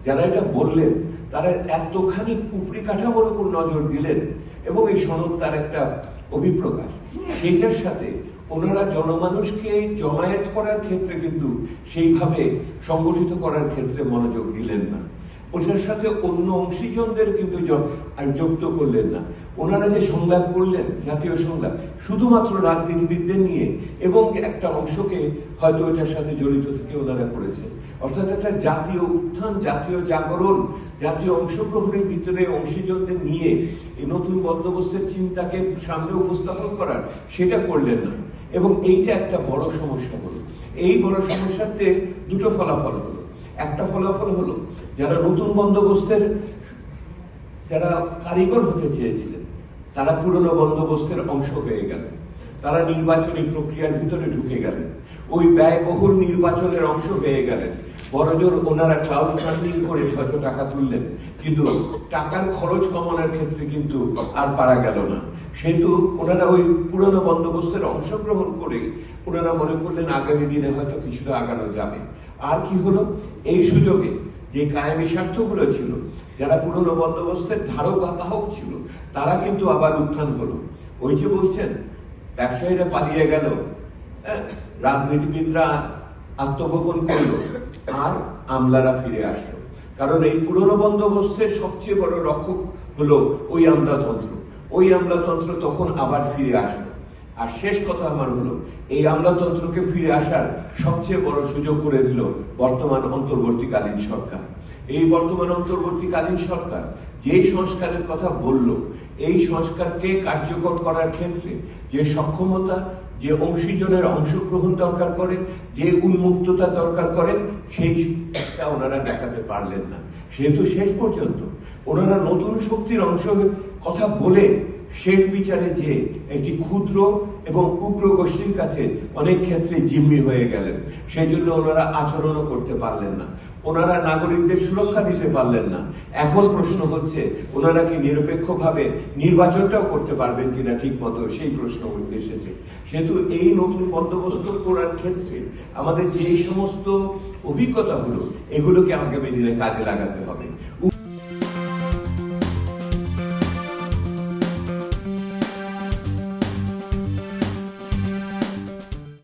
যারা এটা বললেন তারা এতখানি উপরি কাঠামোর উপর নজর দিলেন এবং এই সনদ তার একটা অভিপ্রকাশ। সেইটার সাথে ওনারা জনমানুষকে জমায়েত করার ক্ষেত্রে কিন্তু সেইভাবে সংগঠিত করার ক্ষেত্রে মনোযোগ দিলেন না। ওটার সাথে অন্য অংশীজনদের কিন্তু যুক্ত করলেন না। ওনারা যে সংলাপ করলেন, জাতীয় সংলাপ, শুধুমাত্র রাজনীতিবিদদের নিয়ে এবং একটা অংশকে হয়তো এটার সাথে জড়িত থেকে ওনারা করেছেন। অর্থাৎ একটা জাতীয় উত্থান, জাতীয় জাগরণ, জাতীয় অংশগ্রহণের ভিতরে অংশীজনদের নিয়ে এই নতুন বন্দোবস্তের চিন্তাকে সামনে উপস্থাপন করার সেটা করলেন না। এবং এইটা একটা বড় সমস্যা হলো। এই বড় সমস্যাতে দুটো ফলাফল হলো। একটা ফলাফল হলো যারা নতুন বন্দোবস্তের যারা কারিগর হতে চেয়েছিলেন তারা পুরনো বন্দোবস্তের অংশ হয়ে গেলেন, তারা নির্বাচনী প্রক্রিয়ার ভিতরে ঢুকে গেলেন, ওই ব্যয়বহুল নির্বাচনের অংশ হয়ে গেলেন। বড়জোর ওনারা ক্লাউড ফান্ডিং করে হয়তো টাকা তুললেন, কিন্তু টাকার খরচ কমানোর ক্ষেত্রে কিন্তু আর পারা গেল না। সেহেতু ওনারা ওই পুরনো বন্দোবস্তের অংশগ্রহণ করে ওনারা মনে করলেন আগামী দিনে হয়তো কিছুটা আগানো যাবে। আর কি হলো, এই সুযোগে যে কায়েমি স্বার্থগুলো ছিল, যারা পুরনো বন্দোবস্তের ধারক বাহক ছিল, তারা কিন্তু আবার উত্থান হলো। ওই যে বলছেন ব্যবসায়ীরা পালিয়ে গেল, রাজনীতিবিদরা আত্মগোপন করলো, আর আমলারা ফিরে আসলো। কারণ এই পুরনো বন্দোবস্তের সবচেয়ে বড় রক্ষক হলো ওই আমলাতন্ত্র। ওই আমলাতন্ত্র তখন আবার ফিরে আসলো। আর শেষ কথা আমার হলো, এই আমলাতন্ত্রকে ফিরে আসার সবচেয়ে বড় সুযোগ করে দিল বর্তমান অন্তর্বর্তীকালীন সরকার। এই বর্তমান অন্তর্বর্তীকালীন সরকার যে সংস্কারের কথা বলল, এই সংস্কারকে কার্যকর করার ক্ষেত্রে যে সক্ষমতা, যে অংশীজনের অংশগ্রহণ দরকার করে, যে উন্মুক্ততা দরকার করে, সেইটা ওনারা দেখাতে পারলেন না। সেহেতু শেষ পর্যন্ত ওনারা নতুন শক্তির অংশ কথা বলে শেষ বিচারে যে একটি ক্ষুদ্র এবং উগ্র গোষ্ঠীর কাছে অনেক ক্ষেত্রে জিম্মি হয়ে গেলেন। সেই জন্য ওনারা আচরণও করতে পারলেন না, ওনারা নাগরিকদের সুরক্ষা দিতে পারলেন না। এখন প্রশ্ন হচ্ছে ওনারা কি নিরপেক্ষভাবে নির্বাচনটাও করতে পারবেন কিনা ঠিক মতো, সেই প্রশ্ন এসেছে। সেহেতু এই নতুন বন্দোবস্ত করার ক্ষেত্রে আমাদের যে সমস্ত অভিজ্ঞতা হলো, এগুলোকে আগামী দিনে কাজে লাগাতে হবে।